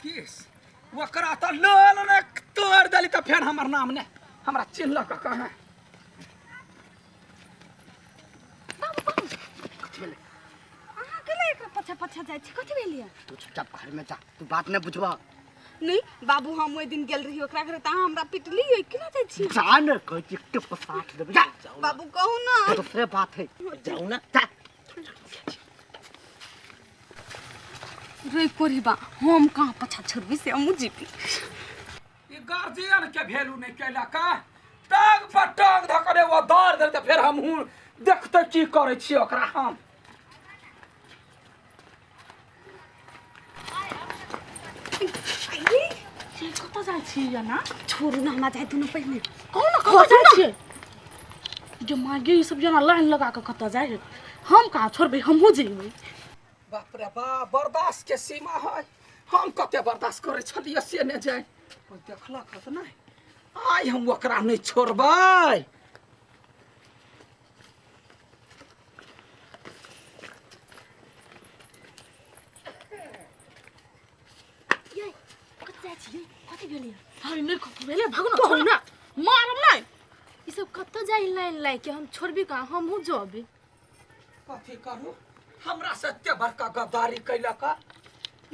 किस वकरा तो लोल ने तोड़ दली तो फेर हमर नाम ने हमरा चिन्ह का कहना पछा पछा जाय छी कथि भेलिया तू चुपचाप घर में जा तू बात नहीं बुझबा नहीं बाबू हम ओइ दिन गेल रही ओकरा घरे ता हमरा पिटली होय केना जाय छी जान कोई चिट्टे पसाट देबे बाबू कहू ना दूसरे बात है जाऊ ना जा रे कोरीबा हम कहां पछा छोड़बी से हम जीपी ई गार्जियन के वैल्यू नहीं कैला का टांग पर टांग धकरे वो दौड़ दे त फिर हम हूं देखते की करे छी ओकरा हम ये कत जाय छी या ना छोरू ना हमरा जाय तू न पहले कौन कत जाय छी जो मागे ई सब जना लाइन लगा के कत जाय हम कहां छोड़बे हमहु जेबै बाप रे बाप बर्दाश्त के सीमा है हम कते बर्दाश्त करे छलिए से ने जाय कोई देखला कत नहीं आई हम ओकरा नहीं छोड़बै ये कत जाय छी कथि भेलिया हाय नहीं कत भेले भागो ना छोड़ ना मारम नहीं ई सब कत जाय लाइन लाई के हम छोड़बी का हमहु जबे कथि करू हमरा से एते बड़का गद्दारी कैला का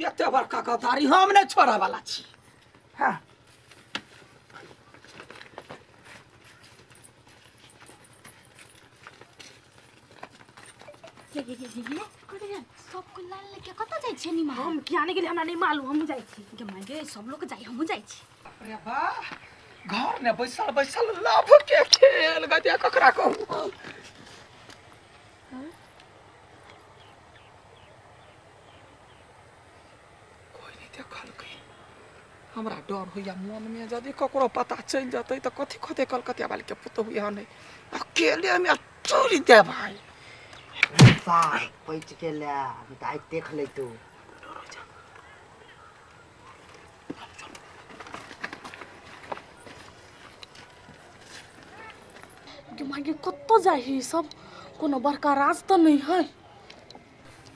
एते बड़का गद्दारी हम नहीं छोड़े वाला छी हां ये कथि जाय सब को लाइन लेके कत जाय छी नी हम कियाने गेली हमरा नहीं मालूम हम जाय छी के मागे सब लोग जाय हमहु जाय छी अरे वाह घर में बैसल बैसल लाभ के खेल गदिया ककरा कहू हमरा डर होइया मन में यदि ककरो पता चल जाते तो कथि खते कलकतिया वाली के पुतो हुई नहीं अकेले में चोरी दे भाई साथ पैच के ले अभी तो देख ले तू जो मागे कत जाय ही सब कोनो बड़का राज तो नहीं है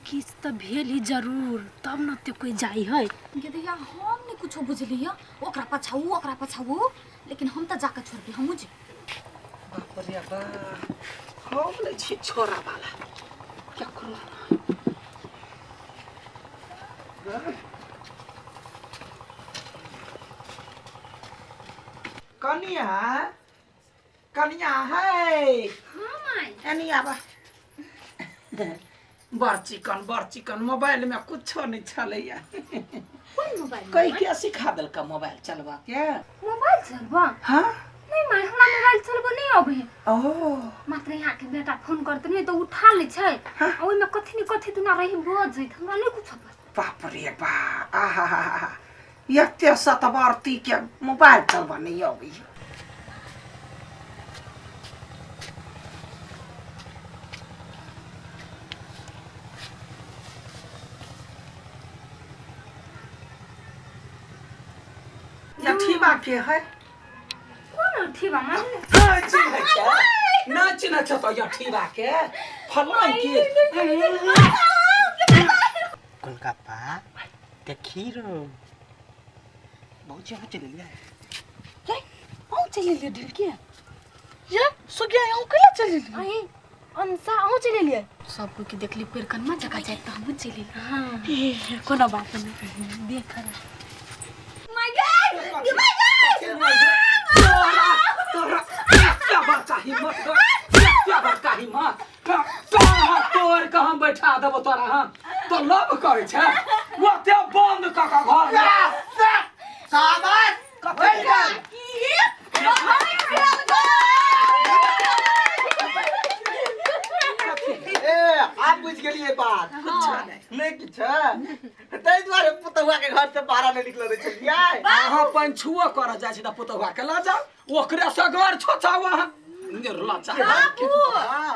किस त भेली जरूर तब न ते कोई जाई है के देखिया हम नहीं कुछ बुझलिया ओकरा पछाऊ लेकिन हम त जाके छोड़ दे हमहु जे बाप रे बा हम ले छी छोरा वाला क्या करू कनिया है हां माई एनिया बा बड़ चिकन मोबाइल में कुछ नहीं चलैया कोन मोबाइल कई के सिखा देल का मोबाइल चलवा के मोबाइल चलवा हां नहीं माई हमरा मोबाइल चलबो नहीं आबे ओ मात्र यहाँ के बेटा फोन करते नहीं तो उठा ले छै ओइ में कथि तू ना रही बोझ जइत हमरा नहीं कुछ बाप रे बा आहा यते सतवर्ती के मोबाइल चलवा नहीं आबे अथीबा के है कौन अथीबा माने ना चिन्ह छ तो अथीबा के फलान के गोलगप्पा देखी रो बहुत जगह चले लिया ये औ चले ले ढिलकी ये सुगिया औ कला चले ले आई अंसा औ चले ले सब को की देखली पेड़ कनमा जगह जाए त हम चले हां कोनो बात नहीं देख माय गॉड तोरा क्या बच्चा हिम्मत क्या बड़का हिम्मत तोर के हम बैठा देबो तोरा हम तो लव करे छै ओते बंद क के घर में साबास कथि आप बुझ गेलिए बात कुछ नहीं किछ तै द्वारे पुतहुआ के घर से बाहर नहीं निकल रे छलिए अहाँ पंछुओ कर जाय छै त पुतहुआ के ला जाओ ओकरे से घर छोछावा निरला चा बाबू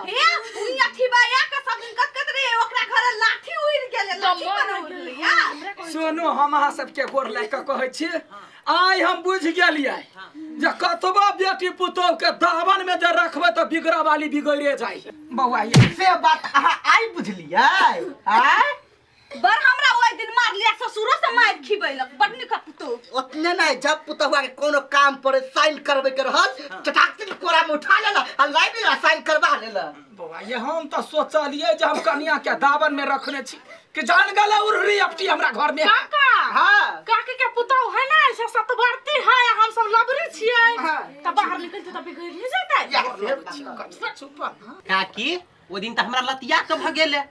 हे उई अथीबा या का सब दिन कत रे ओकरा घर लाठी उड़ गेले लाठी बनौलिया सुनो हम अहाँ सबके गोर लाग के कहै छी आइ हम बुझ गेलियै जे कतबा बेटी पुतोह के दामन में जे रखबै त बिगड़ा वाली बिगड़े जाय बौआ ये से बात अहाँ आई बुझलियै आय बर हमरा ओइ दिन मार लिया ससुरो से मार खिबैलक बटनी का पुतो उतने नहीं जब पुतहुआ के कोनो काम पर साइन करबे के रहल चटाक से कोरा में उठा लेला आ लाइब्रेरी साइन करवा लेला। बौआ ये हम तो सोचलिए जे हम कन्या के दावन में रखने छी कि जान गला उर्री अपटी हमरा घर में। काका हां काके के पुतौ है ना ऐसा सतवर्ती है हम सब लबरी छियै त बाहर निकल त बिगड़ नहीं जाता चुप काकी ओ दिन त हमरा लतिया के भ गेले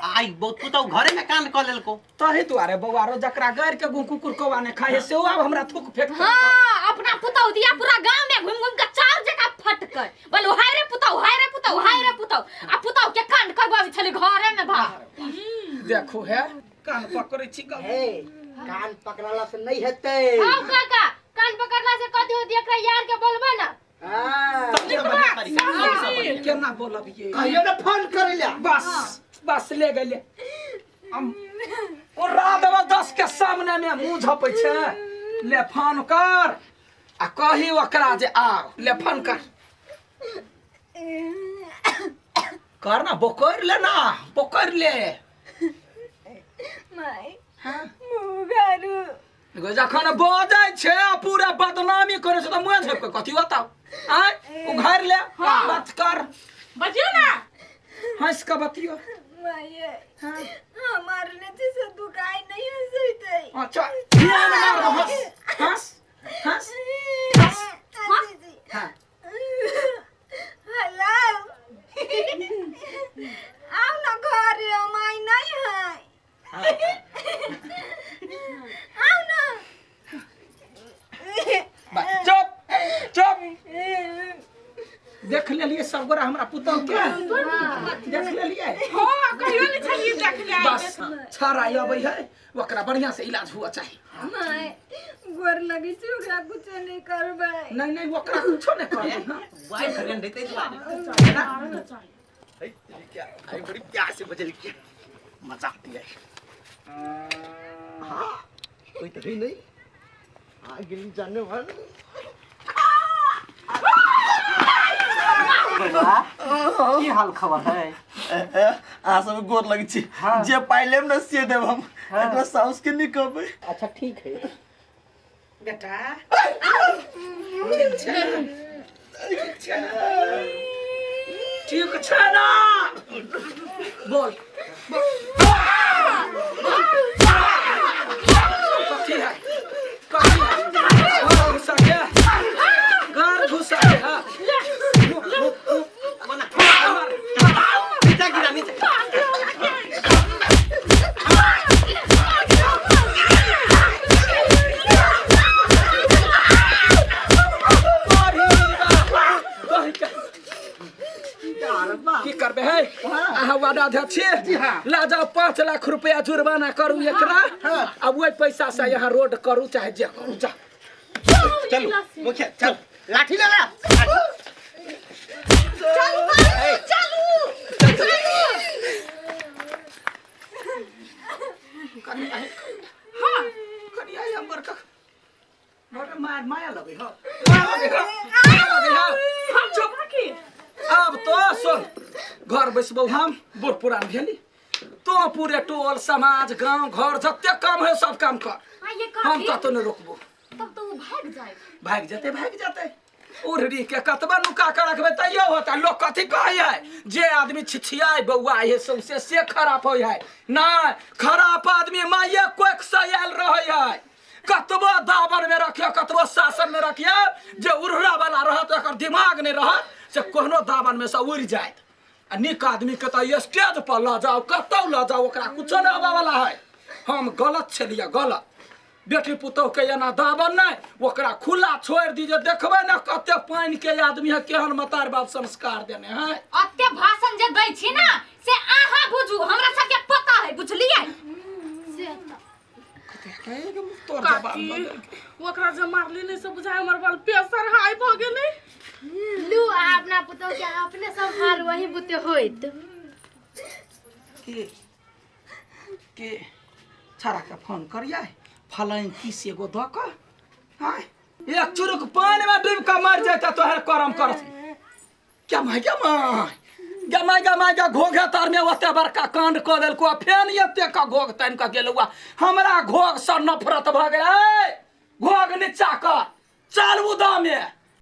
आई बहुत पुतौ घरे में कांड क लेलको तही दुआरे बौआ रो जकरा गार के गु कुकुर कौवा ने खाए से अब हमरा थूक फेंक। हां अपना पुतौ दिया पूरा गांव में घूम घूम के चार जगह फटकै बोल हाय रे पुतौ आ पुतौ के कांड करबावी छले घरे में बाहर। देखो है कान पकड़े छी गल हे कान पकड़ला से नहीं हेते। हां काका कान पकड़ला से कथि होती एकरा यार के बोलबे ना। हां केना बोलब ये कहियो ना फोन कर लिया बस ले गेले हम ओ राधवा 10 के सामने में मुंह झपै छै ले फोन कर आ कही ओकरा जे आओ ले फोन कर ना बोकर ले ना बोकर ले माय हां मुगारू एगो जखन बजै छै पूरा बदनामी करे छै त मुंह झप के कथि बताओ आय उ घर ले बात कर बजियो ना हंस के बतियो माय हमार ने से दुखाई नहीं हो सईते। अच्छा ध्यान मार हंस हंस हां हेलो आओ ना घर माय नहीं है आओ ना चुप देख लेलिए सब गोरा हमरा पुतौ के देख लेलिए हां कहियो नहीं छलिए देख ले बस छाड़ा आबै है ओकरा बढ़िया से इलाज हुआ चाहिए। माय गोर लगी छी ओकरा कुछ नहीं करबै नहीं ओकरा कुछो नहीं करबै हां वाई भगन देते क्या आई बड़ी प्यार से बजल के मजाक दिया हां कोई तो ही नहीं आ गिली जाने वाला की हाल खबर है आ सब गोर लगी छी जे पाइलेम न से देब हम एकरा साउस के निकबै। अच्छा ठीक है बेटा ठीक छै ना बोल कथी है घर घुसा के हां नीचे गिरा नीचे की करबे है अहाँ वादा अध्यक्ष ला जाओ 5 लाख रुपया जुर्माना करू एकरा अब वही पैसा से यहाँ रोड करू चाहे जे करू जा चलो मुखिया चल लाठी ले ला चलू हां कनिया हमर का मोर माया लगे हो हम चुप की अब तो सुन घर बैसबो हम बूढ़ पुरान भेली तो पूरे टोल समाज गांव घर जते काम है सब काम कर हम तो न रोकबो तब तो वो भाग जाते उड़री के कतबा नुका के रखबे तैयो होता लोग कथि कहै है जे आदमी छिछियाई बौआ है सौसे से खराब होय है ना खराब आदमी माये कोक सयाल रहै है कतबो दावन में रखियो कतबो शासन में रखियो जे उड़रा वाला रहत एकर दिमाग नहीं रहत से कोनो दावन में से उड़ जाए आ निक आदमी के तो स्टेज पर ल जाओ कतौ ल जाओ ओकरा कुछो नहीं होबा वाला है। हम गलत छलिए गलत बेटी पुतौ के एना दावन नहीं ओकरा खुला छोड़ दीजिए देखबे ना कते पानी के आदमी है केहन मतार बाप संस्कार देने हैं अत्ते भाषण जे दै छी ना से आहा बुझू हमरा सब के पता है बुझलिए से तोर जवाब ओकरा जे मारली नहीं से बुझाय हमर बल प्रेशर हाई भ गेलै लू अपना पुतो के अपने संभाल वही बुते होइत के छाड़ा के फोन करिए फलाइन किस एगो द क हां एक चुरुक पानी में डूब के मर जाता तो हर करम करत क्या माय गमाय के घोघे तर में ओते बड़का कांड क देलको फेन एते का घोघ तान के गेलुआ हमरा घोघ से नफरत भ गेलै घोघ नीचा कर चल उदा में